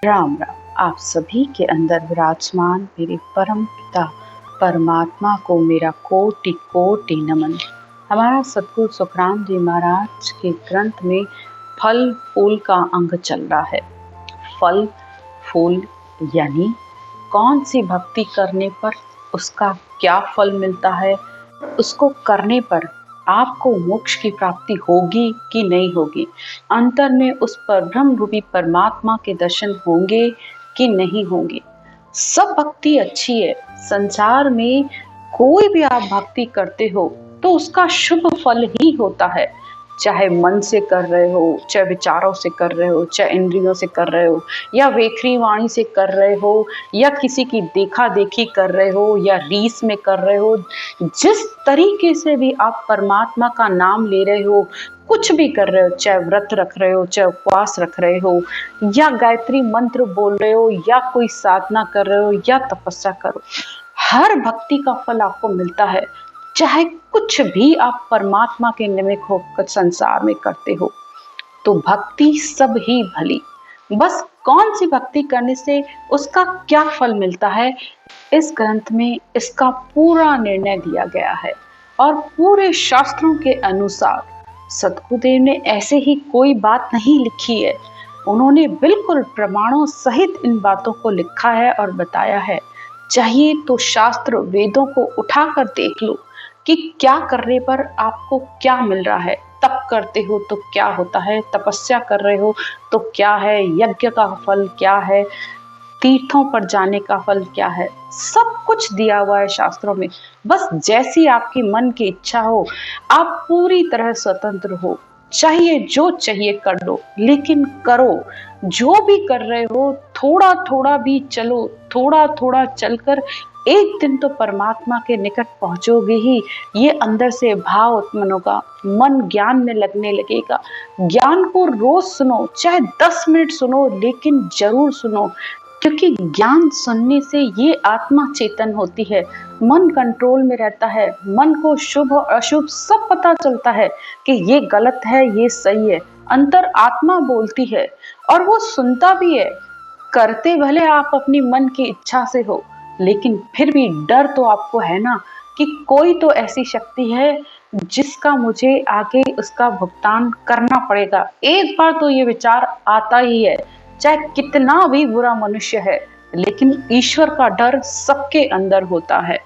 राम राम। आप सभी के अंदर विराजमान मेरे परम पिता परमात्मा को मेरा कोटि कोटि नमन। हमारा सतगुरु सुखराम जी महाराज के ग्रंथ में फल फूल का अंग चल रहा है। फल फूल यानी कौन सी भक्ति करने पर उसका क्या फल मिलता है, उसको करने पर आपको मोक्ष की प्राप्ति होगी कि नहीं होगी, अंतर में उस पर ब्रह्म रूपी परमात्मा के दर्शन होंगे कि नहीं होंगे। सब भक्ति अच्छी है। संसार में कोई भी आप भक्ति करते हो तो उसका शुभ फल ही होता है। चाहे मन से कर रहे हो, चाहे विचारों से कर रहे हो, चाहे इंद्रियों से कर रहे हो, या वेखरी वाणी से कर रहे हो, या किसी की देखा देखी कर रहे हो, या रीस में कर रहे हो, जिस तरीके से भी आप परमात्मा का नाम ले रहे हो, कुछ भी कर रहे हो, चाहे व्रत रख रहे हो, चाहे उपवास रख रहे हो, या गायत्री मंत्र बोल रहे हो, या कोई साधना कर रहे हो, या तपस्या करो, हर भक्ति का फल आपको मिलता है। चाहे कुछ भी आप परमात्मा के निमित्त होकर संसार में करते हो, तो भक्ति सब ही भली। बस कौन सी भक्ति करने से उसका क्या फल मिलता है, इस ग्रंथ में इसका पूरा निर्णय दिया गया है। और पूरे शास्त्रों के अनुसार सतगुरुदेव ने ऐसे ही कोई बात नहीं लिखी है, उन्होंने बिल्कुल प्रमाणों सहित इन बातों को लिखा है और बताया है। चाहिए तो शास्त्र वेदों को उठाकर देख लो कि क्या करने पर आपको क्या मिल रहा है। तप करते हो तो क्या होता है, तपस्या कर रहे हो तो क्या है, यज्ञ का फल क्या है, तीर्थों पर जाने का फल क्या है, सब कुछ दिया हुआ है शास्त्रों में। बस जैसी आपकी मन की इच्छा हो, आप पूरी तरह स्वतंत्र हो, चाहिए जो चाहिए कर लो, लेकिन करो। जो भी कर रहे हो थोड़ा थोड़ा भी चलो, थोड़ा थोड़ा चलकर एक दिन तो परमात्मा के निकट पहुंचोगे ही। ये अंदर से भाव उत्पन्न होगा, मन ज्ञान में लगने लगेगा। ज्ञान को रोज सुनो, चाहे 10 मिनट सुनो, लेकिन जरूर सुनो, क्योंकि ज्ञान सुनने से ये आत्मा चेतन होती है, मन कंट्रोल में रहता है, मन को शुभ और अशुभ सब पता चलता है कि ये गलत है ये सही है। अंतर आत्मा बोलती है और वो सुनता भी है। करते भले आप अपनी मन की इच्छा से हो, लेकिन फिर भी डर तो आपको है ना कि कोई तो ऐसी शक्ति है जिसका मुझे आगे उसका भुगतान करना पड़ेगा। एक बार तो ये विचार आता ही है, चाहे कितना भी बुरा मनुष्य है, लेकिन ईश्वर का डर सबके अंदर होता है।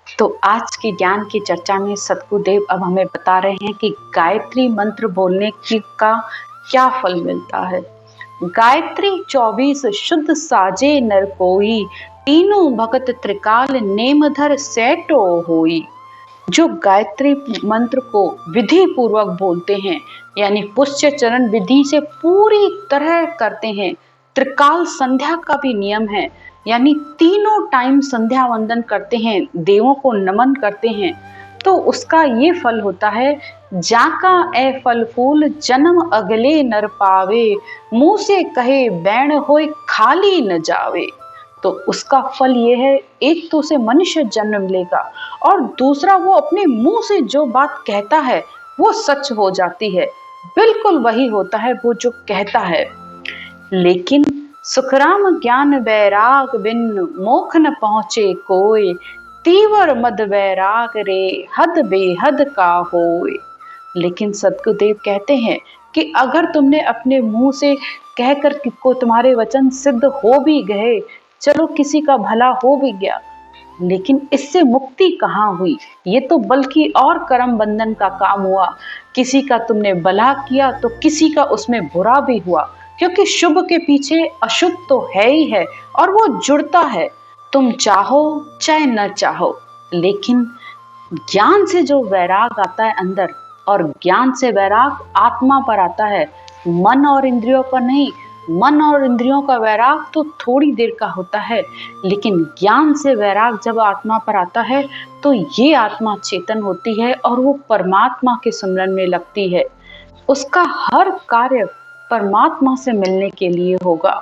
तो आज की ज्ञान की चर्चा में सतगुरुदेव अब हमें बता रहे हैं कि गायत्री मंत्र बोलने का क्या फल मिलता है। गायत्री 24 शुद्ध साजे नर कोई, तीनों भगत त्रिकाल नेमधर सैटो होई। जो गायत्री मंत्र को विधि पूर्वक बोलते हैं, यानी पुष्य चरण विधि से पूरी तरह करते हैं, त्रिकाल संध्या का भी नियम है, यानी तीनों टाइम संध्या वंदन करते हैं, देवों को नमन करते हैं, तो उसका ये फल होता है, जाका ए फल फूल जन्म अगले नर पावे, मुंह से कहे बैण होए खाली न जावे। तो उसका फल ये है, एक तो उसे मनुष्य जन्म मिलेगा, और दूसरा वो अपने मुंह से जो बात कहता है वो सच हो जाती है, बिल्कुल वही होता है वो जो कहता है। लेकिन सुखराम ज्ञान वैराग बिन मोख न पहुंचे कोय, तीवर मद वैराग रे हद बेहद का होए। लेकिन सतगुरुदेव कहते हैं कि अगर तुमने अपने मुंह से कहकर को तुम्हारे वचन सिद्ध हो भी गए, चलो किसी का भला हो भी गया, लेकिन इससे मुक्ति कहाँ हुई, ये तो बल्कि और कर्म बंधन का काम हुआ। किसी का तुमने भला किया तो किसी का उसमें बुरा भी हुआ, क्योंकि शुभ के पीछे अशुभ तो है ही है और वो जुड़ता है, तुम चाहो चाहे न चाहो। लेकिन ज्ञान से जो वैराग आता है अंदर, और ज्ञान से वैराग आत्मा पर आता है, मन और इंद्रियों पर नहीं। मन और इंद्रियों का वैराग तो थोड़ी देर का होता है, लेकिन ज्ञान से वैराग जब आत्मा पर आता है तो ये आत्मा चेतन होती है और वो परमात्मा के सिमरन में लगती है। उसका हर कार्य परमात्मा से मिलने के लिए होगा।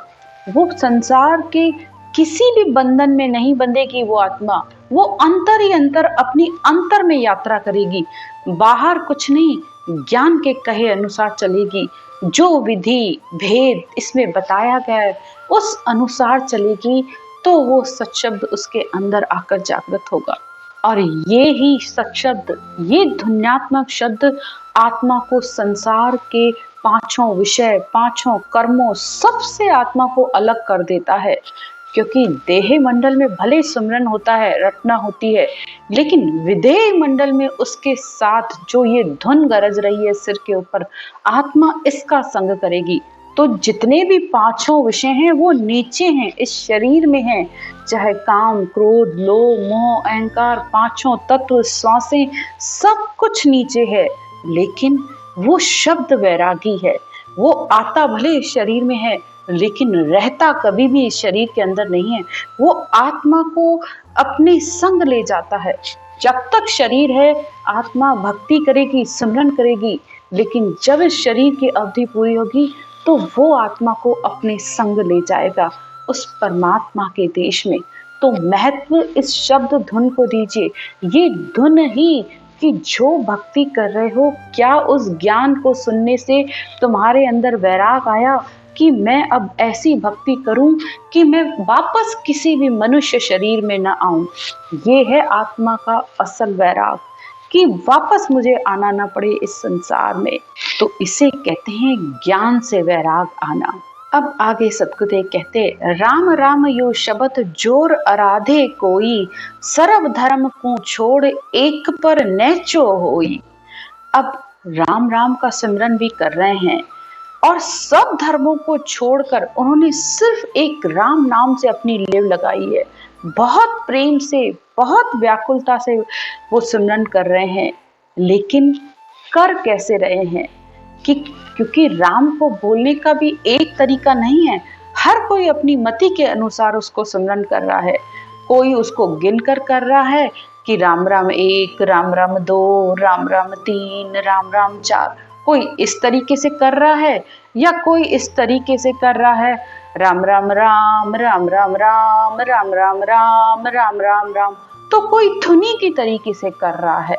वो संसार के किसी भी बंधन में नहीं बंधेगी वो आत्मा, वो अंतर ही अंतर अपनी अंतर में यात्रा करेगी, बाहर कुछ नहीं, ज्ञान के कहे अनुसार चलेगी। जो विधि भेद इसमें बताया गया है उस अनुसार चलेगी तो वो सत्शब्द उसके अंदर आकर जागृत होगा। और ये ही सत्शब्द, ये ध्वन्यात्मक शब्द आत्मा को संसार के पांचों विषय, पांचों कर्मों सबसे आत्मा को अलग कर देता है। क्योंकि देह मंडल में भले सुमरन होता है, रटना होती है, लेकिन विदेह मंडल में उसके साथ जो ये धुन गरज रही है सिर के ऊपर, आत्मा इसका संग करेगी। तो जितने भी पांचों विषय हैं वो नीचे हैं, इस शरीर में हैं, चाहे काम, क्रोध, लोभ, मोह, अहंकार, पांचों तत्व, श्वासें, सब कुछ नीचे है। लेकिन वो शब्द वैरागी है, वो आता भले इस शरीर में है लेकिन रहता कभी भी इस शरीर के अंदर नहीं है। वो आत्मा को अपने संग ले जाता है। जब तक शरीर है आत्मा भक्ति करेगी, सिमरन करेगी, लेकिन जब इस शरीर की अवधि पूरी होगी तो वो आत्मा को अपने संग ले जाएगा उस परमात्मा के देश में। तो महत्व इस शब्द धुन को दीजिए। ये धुन ही कि जो भक्ति कर रहे हो, क्या उस ज्ञान को सुनने से तुम्हारे अंदर वैराग आया कि मैं अब ऐसी भक्ति करूं कि मैं वापस किसी भी मनुष्य शरीर में न आऊं। ये है आत्मा का असल वैराग, कि वापस मुझे आना ना पड़े इस संसार में। तो इसे कहते हैं ज्ञान से वैराग आना। अब आगे सतगुरुदेव कहते, राम राम यो शब्द जोर आराधे कोई, सर्व धर्म को छोड़ एक पर नेचो होई। अब राम राम का सिमरन भी कर रहे हैं और सब धर्मों को छोड़कर उन्होंने सिर्फ एक राम नाम से अपनी लेव लगाई है। बहुत प्रेम से, बहुत व्याकुलता से वो सिमरन कर रहे हैं, लेकिन कर कैसे रहे हैं कि क्योंकि राम को बोलने का भी एक तरीका नहीं है। हर कोई अपनी मति के अनुसार उसको सिमरन कर रहा है। कोई उसको गिन कर रहा है कि राम राम 1, राम राम 2, राम राम 3, राम राम 4। कोई इस तरीके से कर रहा है या कोई इस तरीके से कर रहा है, राम राम राम, राम राम राम, राम राम राम, राम राम राम। तो कोई धुनी की तरीके से कर रहा है।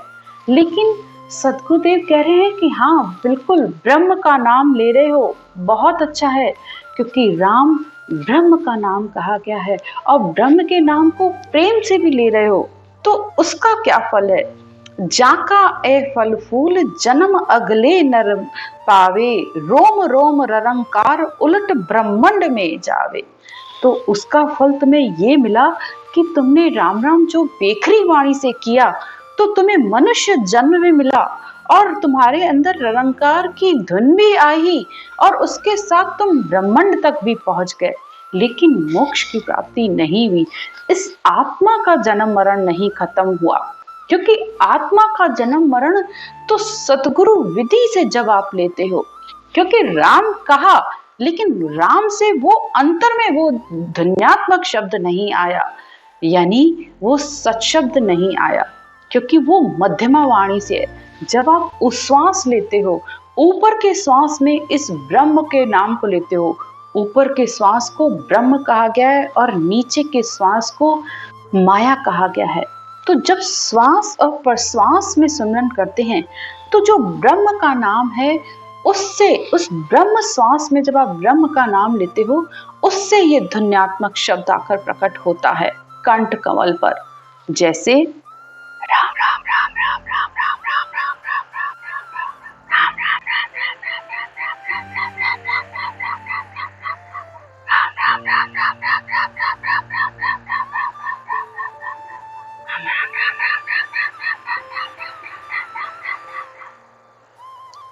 लेकिन सद्गुरुदेव कह रहे हैं कि हाँ बिल्कुल ब्रह्म का नाम ले रहे हो, बहुत अच्छा है, क्योंकि राम ब्रह्म का नाम कहा गया है और ब्रह्म के नाम को प्रेम से भी ले रहे हो तो उसका क्या फल है। जाका ए फल फूल जन्म अगले नर पावे, रोम रोम ररंकार उलट ब्रह्मंड में जावे। तो उसका फल तुम्हें ये मिला कि तुमने राम राम जो बेखरी वाणी से किया तो तुम्हें मनुष्य जन्म में मिला और तुम्हारे अंदर ररंकार की धुन भी आई और उसके साथ तुम ब्रह्मांड तक भी पहुंच गए, लेकिन मोक्ष की प्राप्ति नहीं हुई। इस आत्मा का जन्म मरण नहीं खत्म हुआ, क्योंकि आत्मा का जन्म मरण तो सतगुरु विधि से जब आप लेते हो, क्योंकि राम कहा लेकिन राम से वो अंतर में वो ध्वन्यात्मक शब्द नहीं आया, यानी वो सत्शब्द नहीं आया, क्योंकि वो मध्यमा वाणी से है। जब आप उश्वास लेते हो, ऊपर के श्वास में इस ब्रह्म के नाम को लेते हो, ऊपर के श्वास को ब्रह्म कहा गया है और नीचे के श्वास को माया कहा गया है। तो जब श्वास और प्रश्वास में सिमरन करते हैं तो जो ब्रह्म का नाम है उससे, उस ब्रह्म श्वास में जब आप ब्रह्म का नाम लेते हो उससे ये ध्वन्यात्मक शब्द आकर प्रकट होता है कंठ कमल पर। जैसे राम राम राम राम राम राम राम राम राम राम राम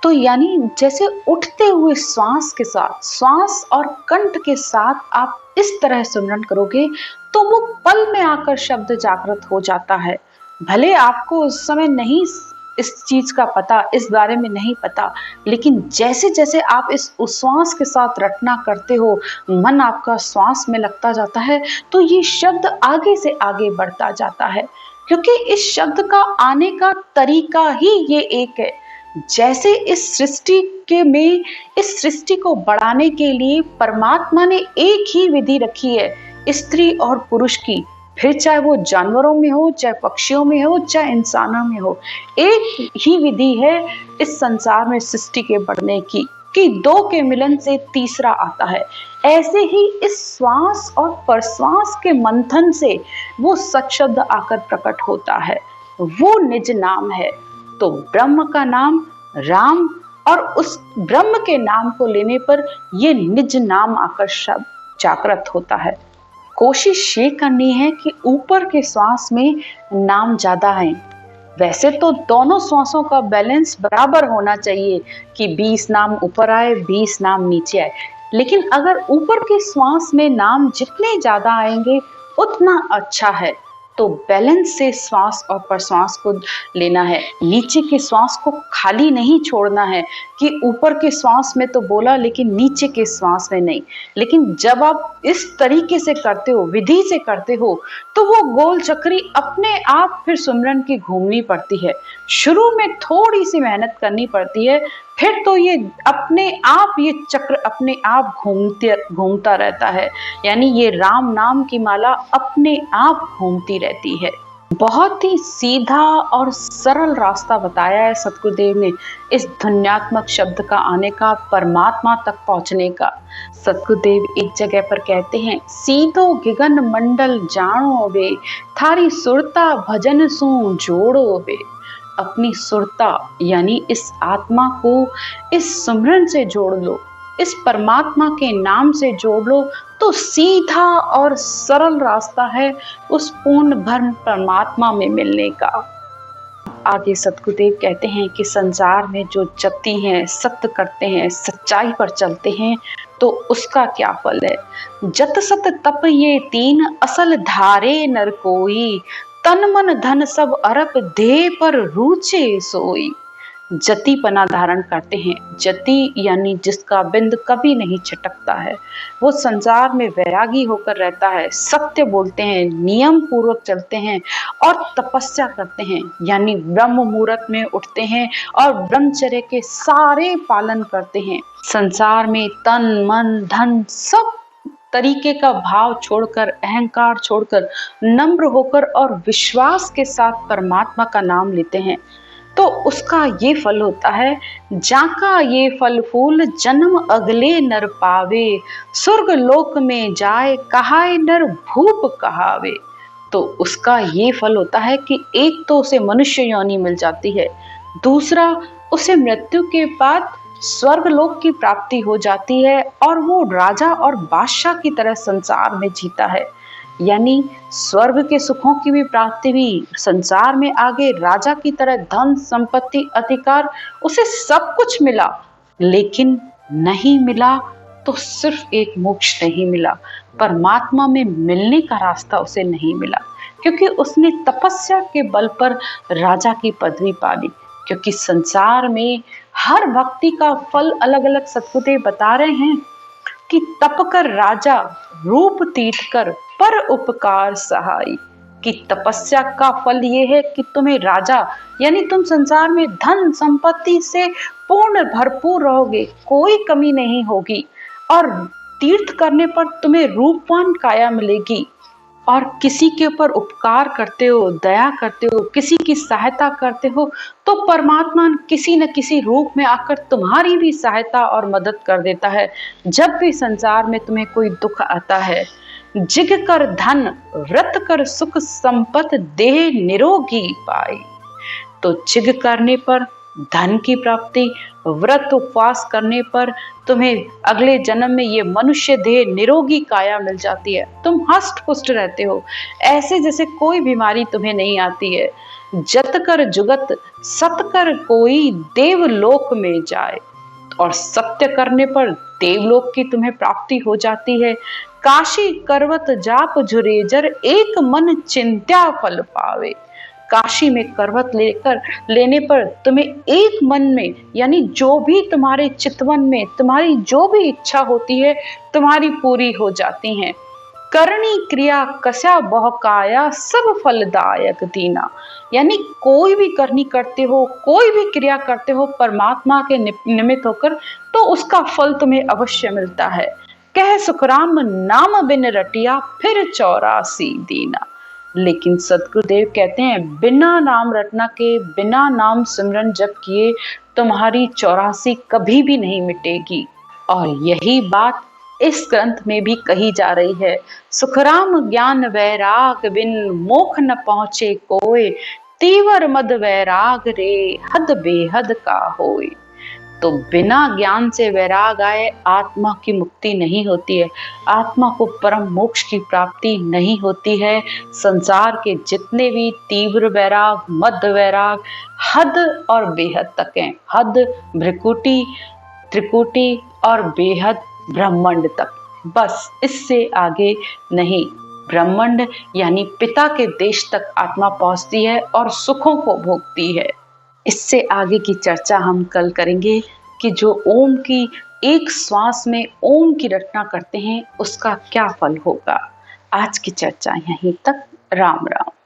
तो यानी जैसे उठते हुए श्वास के साथ, श्वास और कंठ के साथ आप इस तरह सिमरन करोगे तो वो पल में आकर शब्द जागृत हो जाता है। भले आपको उस समय नहीं इस चीज का पता, इस बारे में नहीं पता, लेकिन जैसे जैसे आप इस उश्वास के साथ रटना करते हो, मन आपका श्वास में लगता जाता है, तो ये शब्द आगे से आगे बढ़ता जाता है, क्योंकि इस शब्द का आने का तरीका ही ये एक है। जैसे इस सृष्टि के में इस सृष्टि को बढ़ाने के लिए परमात्मा ने एक ही विधि रखी है, स्त्री और पुरुष की, फिर चाहे वो जानवरों में हो, चाहे पक्षियों में हो, चाहे इंसानों में हो, एक ही विधि है इस संसार में सृष्टि के बढ़ने की। कि दो के मिलन से तीसरा आता है। ऐसे ही इस श्वास और प्रश्वास के मंथन से वो सत शब्द आकर प्रकट होता है, वो निज नाम है। तो ब्रह्म का नाम राम, और उस ब्रह्म के नाम को लेने पर ये निज नाम आकर शब्द जागृत होता है। कोशिश ये करनी है कि ऊपर के श्वास में नाम ज्यादा है। वैसे तो दोनों श्वासों का बैलेंस बराबर होना चाहिए कि 20 नाम ऊपर आए, 20 नाम नीचे आए, लेकिन अगर ऊपर के श्वास में नाम जितने ज्यादा आएंगे उतना अच्छा है। तो बैलेंस से श्वास और प्रश्वास को लेना है। नीचे के श्वास को खाली नहीं छोड़ना है कि ऊपर के श्वास में तो बोला लेकिन नीचे के श्वास में नहीं। लेकिन जब आप इस तरीके से करते हो, विधि से करते हो, तो वो गोल चक्री अपने आप फिर सुमरन की घूमनी पड़ती है। शुरू में थोड़ी सी मेहनत करनी पड़ती है, फिर तो ये अपने आप ये चक्र अपने आप घूमता रहता है। यानी ये राम नाम की माला अपने आप घूमती रहती है। बहुत ही सीधा और सरल रास्ता बताया है सतगुरुदेव ने इस ध्वन्यात्मक शब्द का आने का, परमात्मा तक पहुंचने का। सतगुरुदेव एक जगह पर कहते हैं, सीधो गिगन मंडल जानो वे, थारी सुरता भजन सु जोड़ो वे। अपनी सुरता यानी इस आत्मा को इस सुमरन से जोड़ लो, इस परमात्मा के नाम से जोड़ लो, तो सीधा और सरल रास्ता है उस पूर्ण ब्रह्म परमात्मा में मिलने का। आगे सतगुरुदेव कहते हैं कि संसार में जो जपती हैं, सत्य करते हैं, सच्चाई पर चलते हैं, तो उसका क्या फल है। जत सत तप ये तीन, असल धारे नर कोई, तन मन धन सब अरप दे पर रूचे सोई। जति पना धारण करते हैं। जति यानी जिसका बिंद कभी नहीं छिटकता है, वो संसार में वैरागी होकर रहता है, सत्य बोलते हैं, नियम पूर्वक चलते हैं और तपस्या करते हैं, यानी ब्रह्म मुहूर्त में उठते हैं और ब्रह्मचर्य के सारे पालन करते हैं। संसार में तन मन धन सब तरीके का भाव छोड़कर, अहंकार छोड़कर, नम्र होकर और विश्वास के साथ परमात्मा का नाम लेते हैं, तो उसका ये फल होता है, जाका ये फल फूल जन्म अगले नर पावे, स्वर्ग लोक में जाए कहाए नर भूप कहावे। तो उसका ये फल होता है कि एक तो उसे मनुष्य योनि मिल जाती है, दूसरा उसे मृत्यु के बाद स्वर्ग लोक की प्राप्ति हो जाती है और वो राजा और बादशाह की तरह संसार में जीता है। यानी स्वर्ग के सुखों की भी प्राप्ति हुई, संसार में आगे राजा की तरह धन संपत्ति अधिकार, उसे सब कुछ मिला, लेकिन नहीं मिला तो सिर्फ एक मोक्ष नहीं मिला, परमात्मा में मिलने का रास्ता उसे नहीं मिला, क्योंकि उसने तपस्या के बल पर राजा की पदवी पा ली। क्योंकि संसार में हर भक्ति का फल अलग अलग सतगुरुदेव बता रहे हैं कि तप कर राजा रूप तीर्थ कर पर उपकार सहाय। कि तपस्या का फल ये है कि तुम्हें राजा यानी तुम संसार में धन संपत्ति से पूर्ण भरपूर रहोगे, कोई कमी नहीं होगी, और तीर्थ करने पर तुम्हें रूपवान काया मिलेगी, और किसी के ऊपर उपकार करते हो, दया करते हो, किसी की सहायता करते हो, तो परमात्मा किसी न किसी रूप में आकर तुम्हारी भी सहायता और मदद कर देता है। जब भी संसार में तुम्हें कोई दुख आता है, जिग कर धन व्रत कर सुख संपत देह निरोगी पाई। तो जिग करने पर धन की प्राप्ति, व्रत उपवास करने पर तुम्हें अगले जन्म में ये मनुष्य देह निरोगी काया मिल जाती है, तुम हष्ट पुष्ट रहते हो, ऐसे जैसे कोई बीमारी तुम्हें नहीं आती है। जत कर जुगत सत कर कोई देवलोक में जाए, और सत्य करने पर देवलोक की तुम्हें प्राप्ति हो जाती है। काशी करवत जाप झुरेजर एक मन चिंत्या फल पावे। काशी में करवत लेने पर तुम्हें एक मन में, यानी जो भी तुम्हारे चितवन में तुम्हारी जो भी इच्छा होती है तुम्हारी पूरी हो जाती हैं। करनी क्रिया कस्या बहुकाया सब फलदायक दीना। यानी कोई भी करनी करते हो, कोई भी क्रिया करते हो परमात्मा के निमित्त होकर, तो उसका फल तुम्हें अवश्य मिलता है। कह सुखराम नाम बिन रटिया फिर 84 दीना। लेकिन सतगुरुदेव कहते हैं बिना नाम रटना के, बिना नाम सिमरन जप किए तुम्हारी 84 कभी भी नहीं मिटेगी। और यही बात इस ग्रंथ में भी कही जा रही है। सुखराम ज्ञान वैराग बिन मोख न पहुँचे कोय, तीवर मद वैराग रे हद बेहद का होय। तो बिना ज्ञान से वैराग आए आत्मा की मुक्ति नहीं होती है, आत्मा को परम मोक्ष की प्राप्ति नहीं होती है। संसार के जितने भी तीव्र वैराग, मध्य वैराग, हद और बेहद तक हैं। हद भ्रिकुटी, त्रिकुटी और बेहद ब्रह्मांड तक, बस इससे आगे नहीं। ब्रह्मांड यानी पिता के देश तक आत्मा पहुंचती है और सुखों को भोगती है। इससे आगे की चर्चा हम कल करेंगे कि जो ओम की एक श्वास में ओम की रचना करते हैं उसका क्या फल होगा। आज की चर्चा यहीं तक। राम राम।